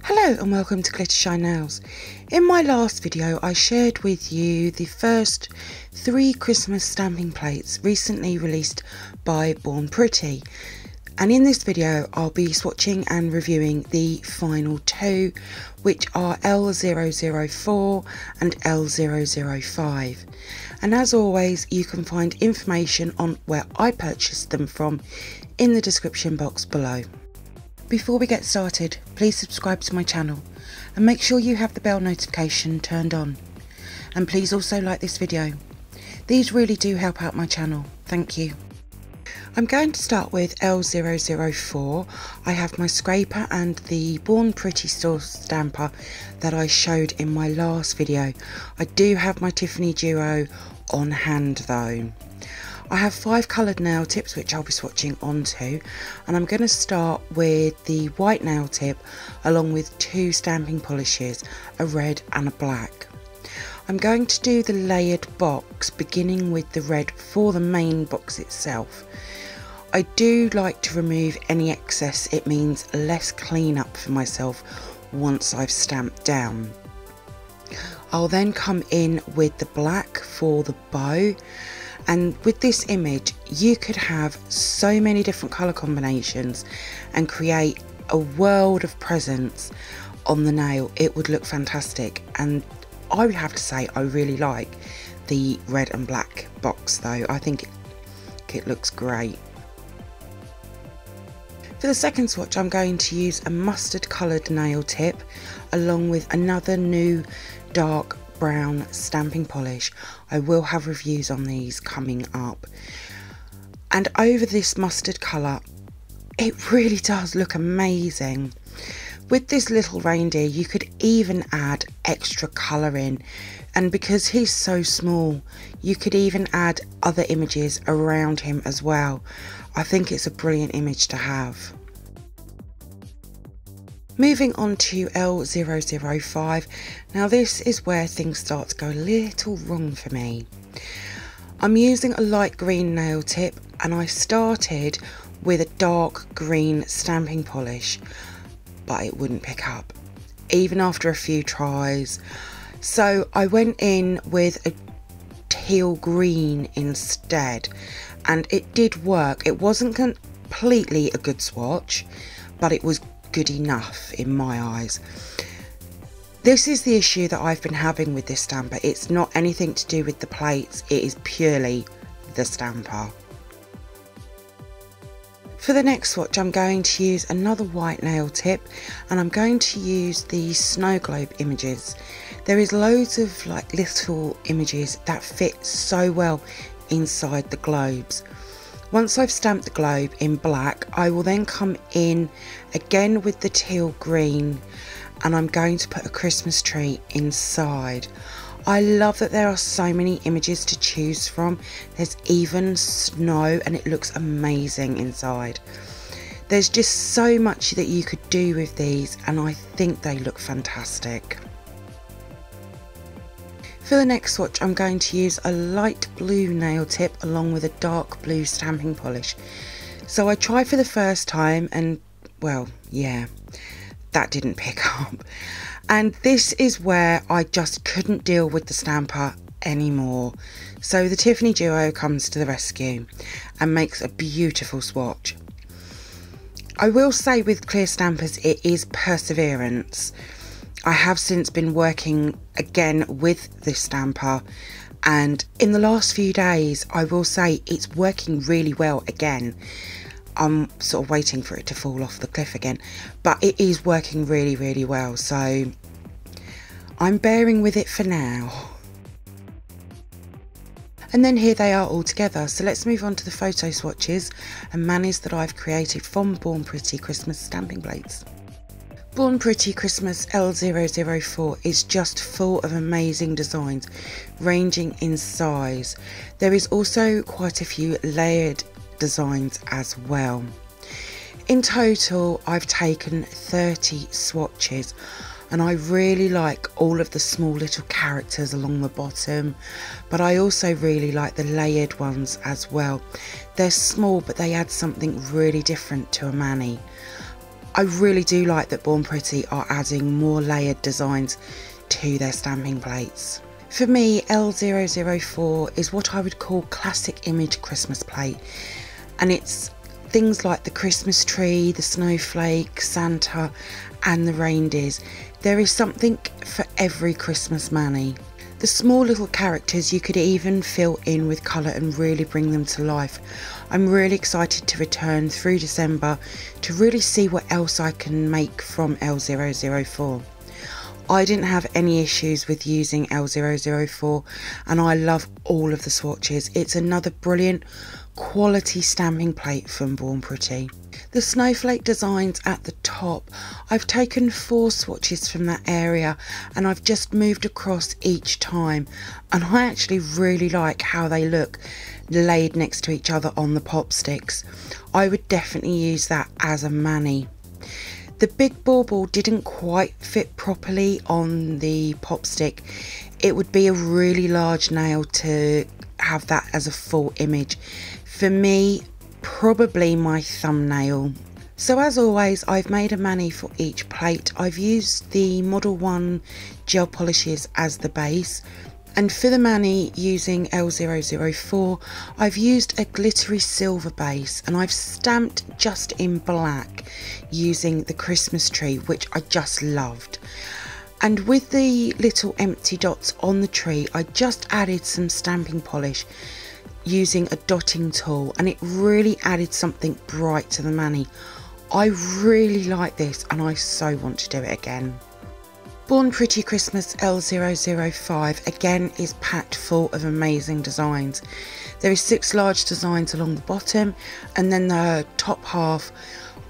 Hello and welcome to glittershinenails. In my last video I shared with you the first 3 Christmas stamping plates recently released by Born Pretty, and in this video I'll be swatching and reviewing the final 2, which are L004 and L005. And as always, you can find information on where I purchased them from in the description box below. Before we get started, please subscribe to my channel and make sure you have the bell notification turned on. And please also like this video. These really do help out my channel. Thank you. I'm going to start with L004. I have my scraper and the Born Pretty store stamper that I showed in my last video. I do have my Tiffany Duo on hand though. I have 5 coloured nail tips which I'll be swatching onto, and I'm going to start with the white nail tip along with 2 stamping polishes, a red and a black. I'm going to do the layered box beginning with the red for the main box itself. I do like to remove any excess, it means less cleanup for myself once I've stamped down. I'll then come in with the black for the bow. And with this image you could have so many different colour combinations and create a world of presents on the nail. It would look fantastic, and I would have to say I really like the red and black box though. I think it looks great. For the second swatch I'm going to use a mustard coloured nail tip along with another new dark brown stamping polish. I will have reviews on these coming up. And over this mustard colour, it really does look amazing. With this little reindeer you could even add extra colour in, and because he's so small you could even add other images around him as well. I think it's a brilliant image to have. Moving on to L005, now this is where things start to go a little wrong for me. I'm using a light green nail tip and I started with a dark green stamping polish, but it wouldn't pick up, even after a few tries. So I went in with a teal green instead, and it did work. It wasn't completely a good swatch, but it was good enough in my eyes. This is the issue that I've been having with this stamper. It's not anything to do with the plates, it is purely the stamper. For the next swatch I'm going to use another white nail tip, and I'm going to use the snow globe images. There is loads of like little images that fit so well inside the globes. Once I've stamped the globe in black, I will then come in again with the teal green, and I'm going to put a Christmas tree inside. I love that there are so many images to choose from. There's even snow and it looks amazing inside. There's just so much that you could do with these, and I think they look fantastic. For the next swatch I'm going to use a light blue nail tip along with a dark blue stamping polish. So I tried for the first time and, well, yeah, that didn't pick up. And this is where I just couldn't deal with the stamper anymore. So the Tiffany Duo comes to the rescue and makes a beautiful swatch. I will say with clear stampers it is perseverance. I have since been working again with this stamper, and in the last few days I will say it's working really well again. I'm sort of waiting for it to fall off the cliff again, but it is working really well, so I'm bearing with it for now. And then here they are all together, so let's move on to the photo swatches and manis that I've created from Born Pretty Christmas stamping plates. Born Pretty Christmas L004 is just full of amazing designs ranging in size. There is also quite a few layered designs as well. In total I've taken 30 swatches, and I really like all of the small little characters along the bottom, but I also really like the layered ones as well. They're small but they add something really different to a mani. I really do like that Born Pretty are adding more layered designs to their stamping plates. For me, L004 is what I would call classic image Christmas plate, and it's things like the Christmas tree, the snowflake, Santa and the reindeers. There is something for every Christmas mani. The small little characters you could even fill in with colour and really bring them to life. I'm really excited to return through December to really see what else I can make from L004. I didn't have any issues with using L004 and I love all of the swatches. It's another brilliant quality stamping plate from Born Pretty. The snowflake designs at the top, I've taken 4 swatches from that area and I've just moved across each time, and I actually really like how they look laid next to each other on the pop sticks. I would definitely use that as a mani. The big bauble didn't quite fit properly on the pop stick. It would be a really large nail to have that as a full image. For me, probably my thumbnail. So as always, I've made a mani for each plate. I've used the Model 1 gel polishes as the base, and for the mani using L004, I've used a glittery silver base and I've stamped just in black using the Christmas tree, which I just loved. And with the little empty dots on the tree, I just added some stamping polish using a dotting tool, and it really added something bright to the mani. I really like this and I so want to do it again. Born Pretty Christmas L005 again is packed full of amazing designs. There is 6 large designs along the bottom, and then the top half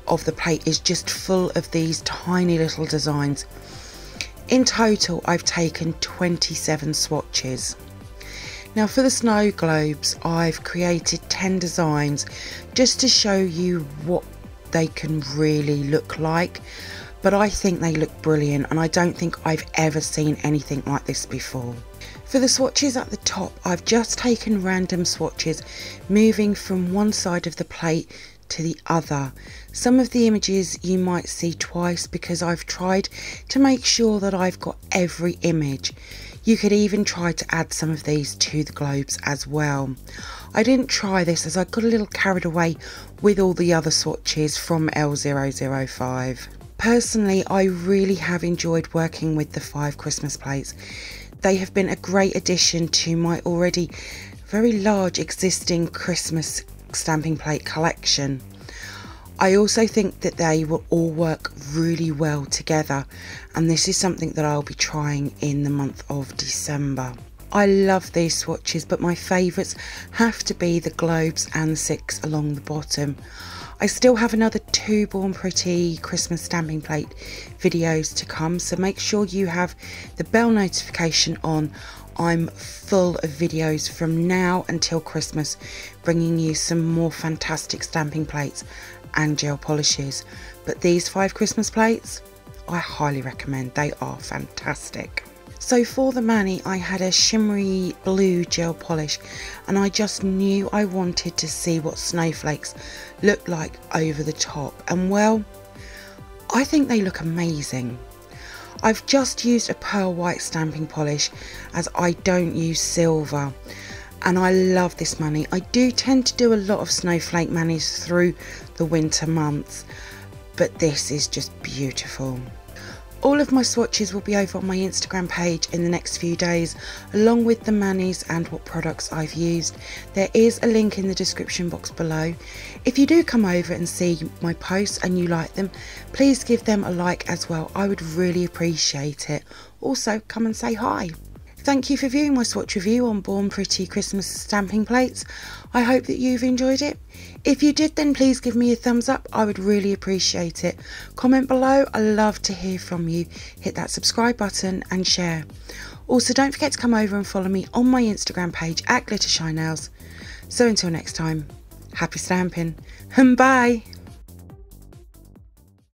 of the plate is just full of these tiny little designs. In total, I've taken 27 swatches. Now for the snow globes, I've created 10 designs just to show you what they can really look like, but I think they look brilliant and I don't think I've ever seen anything like this before. For the swatches at the top, I've just taken random swatches, moving from one side of the plate to the other. Some of the images you might see twice because I've tried to make sure that I've got every image. You could even try to add some of these to the globes as well. I didn't try this as I got a little carried away with all the other swatches from L005. Personally, I really have enjoyed working with the 5 Christmas plates. They have been a great addition to my already very large existing Christmas stamping plate collection. I also think that they will all work really well together, and this is something that I'll be trying in the month of December. I love these swatches, but my favourites have to be the globes and the 6 along the bottom. I still have another 2 Born Pretty Christmas stamping plate videos to come, so make sure you have the bell notification on. I'm full of videos from now until Christmas, bringing you some more fantastic stamping plates and gel polishes. But these 5 Christmas plates, I highly recommend. They are fantastic. So for the mani, I had a shimmery blue gel polish, and I just knew I wanted to see what snowflakes look like over the top, and well, I think they look amazing. I've just used a pearl white stamping polish as I don't use silver, and I love this mani. I do tend to do a lot of snowflake manis through the winter months, but this is just beautiful. All of my swatches will be over on my Instagram page in the next few days, along with the manis and what products I've used. There is a link in the description box below. If you do come over and see my posts and you like them, please give them a like as well. I would really appreciate it. Also, come and say hi. Thank you for viewing my swatch review on Born Pretty Christmas stamping plates. I hope that you've enjoyed it. If you did, then please give me a thumbs up. I would really appreciate it. Comment below. I love to hear from you. Hit that subscribe button and share. Also, don't forget to come over and follow me on my Instagram page at glittershinenails. So until next time, happy stamping and bye.